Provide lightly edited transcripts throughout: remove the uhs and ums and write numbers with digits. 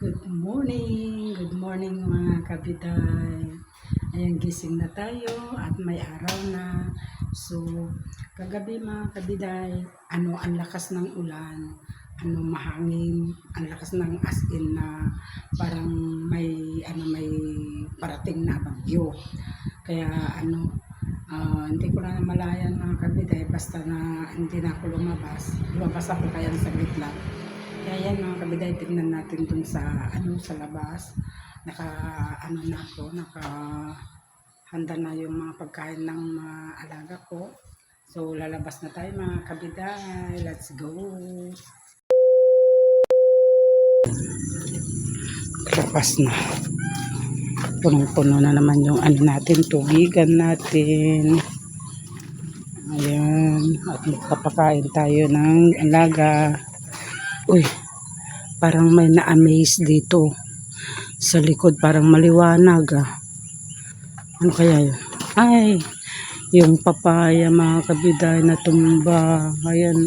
Good morning mga kabiday. Ayan, gising na tayo at may araw na. So, kagabi mga kabiday, ang lakas ng ulan, mahangin, ang lakas ng as in na parang may parating na bagyo. Kaya hindi ko na namalayan mga kabiday, basta na hindi na ako lumabas ako kaya saglit lang. Kaya yan mga kabiday, tignan natin dun sa sa labas. Naka handa na yung mga pagkain ng mga alaga ko. So lalabas na tayo mga kabiday. Let's go. Labas na. Punong-puno na naman yung natin, tubigan natin. Ayan, at magpapakain tayo ng alaga. Uy, parang may na-amaze dito sa likod, parang maliwanag Ano kaya yun? Ay, yung papaya mga kabiday na tumba. Ayan,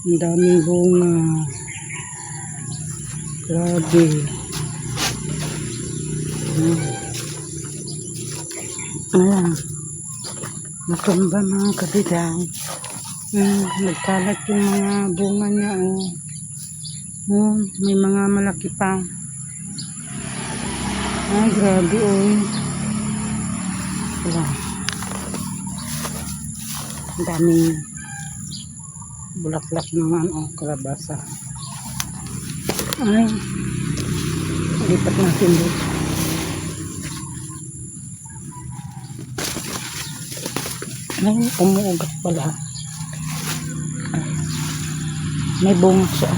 ang daming bunga. Grabe. Ayan, natumba mga kabiday. Nagkalat yung mga bunga niya. May mga malaki pa. Ay, grabe Wala. Ang daming bulaklak naman kalabasa. Ay, lipat natin dito. Ay, umuugat pala. Ay, may bunga siya.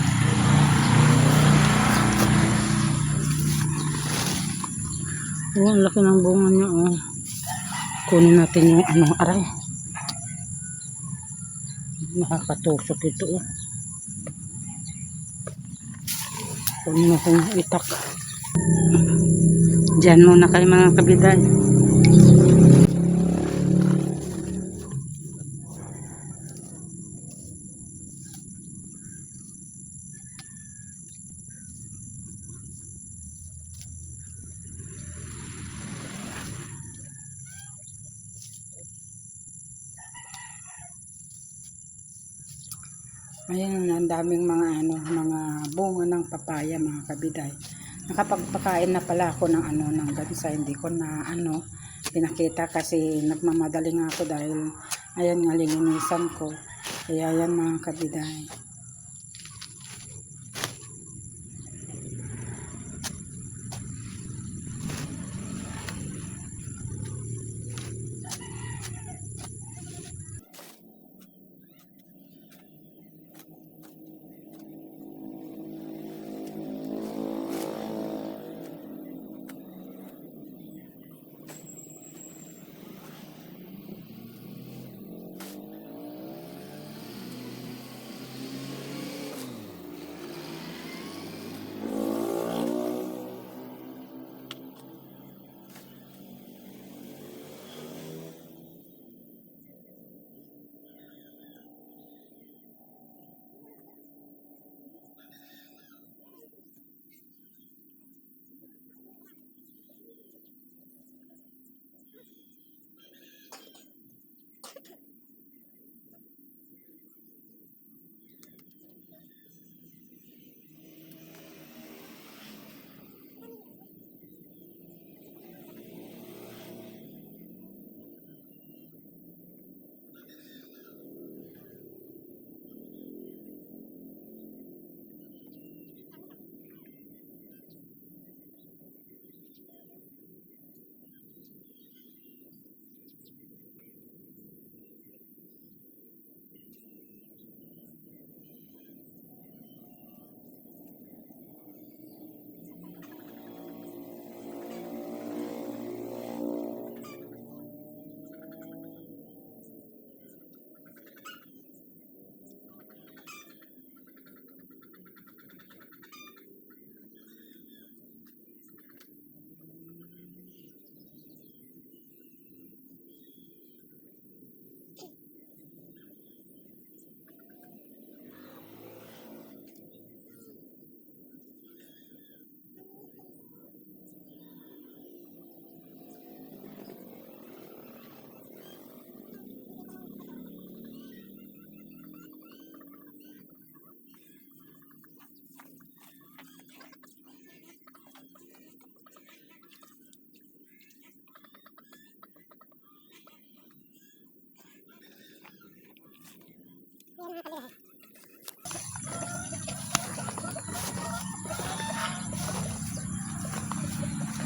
Ang laki ng bunga niya. Kunin natin yung aray. Nakakatusok ito. Kunin natin yung itak. Diyan muna kayo mga kabiday. Ayan, ang daming mga bunga ng papaya mga kabiday. Nakapagpakain na pala ako ng gansa. Hindi ko na pinakita kasi nagmamadali nga ako dahil ayan nga lilinisan ko. Kaya yan mga kabiday.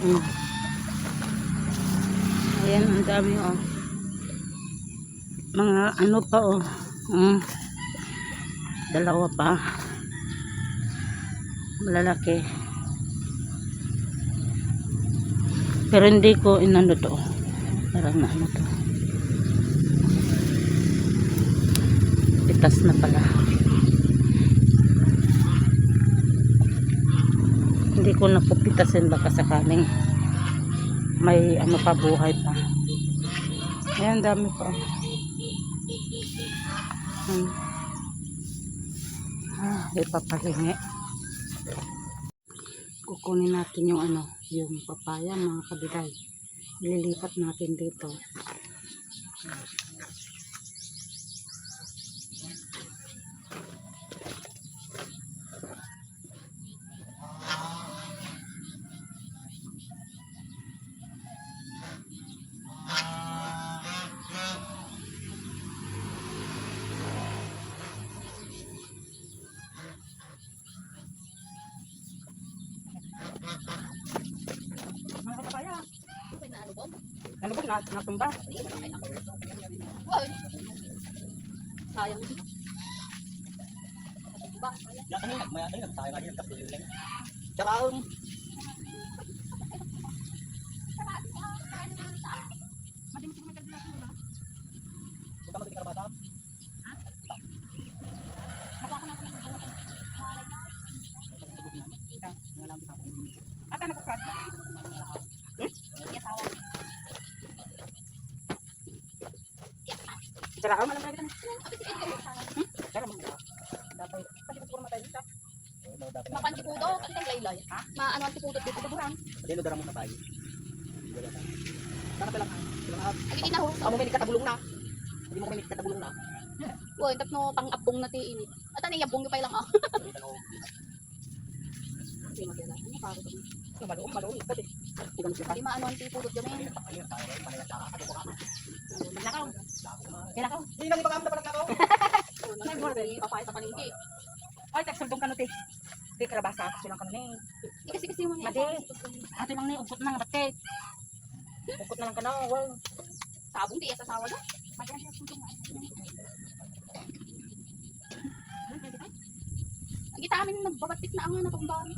Mm. Ayan, ang dami oh. Mga ano pa oh. Mm. Dalawa pa. Malalaki. Pero hindi ko inano to. Parang ano to. Pitas na pala. Hindi ko napupitasin baka sakaling may ano pa buhay pa. Ayan, dami pa. Ipapahingi. Kukunin natin yung ano, yung papaya mga kabiday. Ililipat natin dito. Mga papaya. Ano ba? Natumba? Sayang. Ata na bukas. Sira ako malam lagi tan. Pero mo. Dapat pati ko matay dito. Mapantipudo, kantay laylay. Maano ang tipudo dito sa burang. Dilo dara mo na tayo. Sana pala ka. Agi inaho. Amo may katabulong na. Hindi mo may katabulong na. Woy, tapno pang-abong na ti ini. At ani yabong pa lang ah. Sige magyala. Ano pa ako? Maluom pati. Di maano ang tipudo gamin. Nakaw. Nakaw. Hindi nang ipagam na pala ako. Nay mo rin papay sa palengke. Ay, tagsundong ka no ti. Ti karabasa ako silang kami. Kasi mo ni. Madi. Ato lang ni ubot nang batet. Ubot na lang kana. Wow. Sabong ti sa sawa da. Agi ta amin nagbabatik na ang natong dami.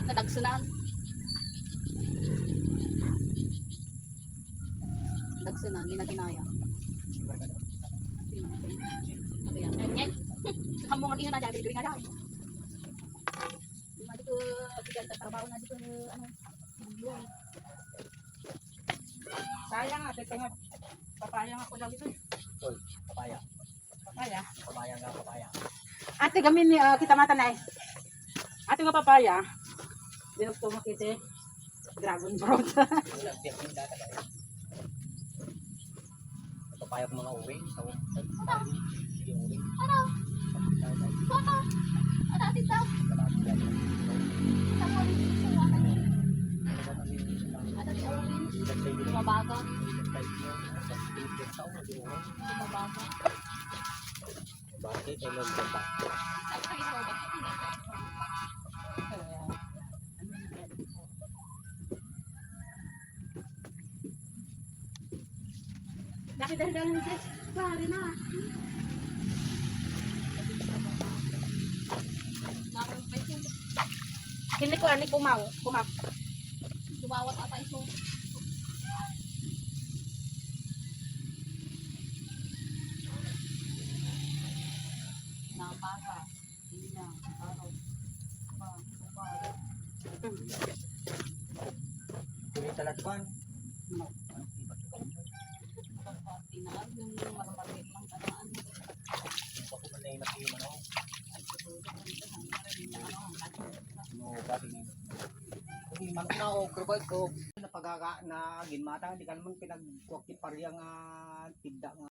Nadagsunan. Dagsunan, hindi na kinaya. Ayan, ayan. Hambong ang iyon na dyan, bibili nga dyan. Hindi ko, pagkaganda, trabaho na dito, ano, yun. Sayang ate tengok. Papaya nga ko daw ito. Oy, papaya. Papaya. Papaya nga papaya. Ate gamin ni kita mata na eh. Ate nga papaya. Dinugto mo kiti. Dragon fruit. Papaya ko mga uwi. Ano? Foto? Ano atin daw? Tapos, ano di orange? Lumabaga. Lumabaga. Bakit? Ay magbaba. Ay, ay, robot. Dahil ni Jess. Pare na. Naroon pa ito. Hindi ko ani kumaw. Kumaw. Dumawat ata ito. Napaka. Hindi na. Araw. Tuloy talagpan. Tinaag yung maramarit lang kanaan. Ako man na yung ano. No, pati na. Kung manok na o krubay ko napagaga na ginmata di ka naman pinagkuwakit pariyang tidda nga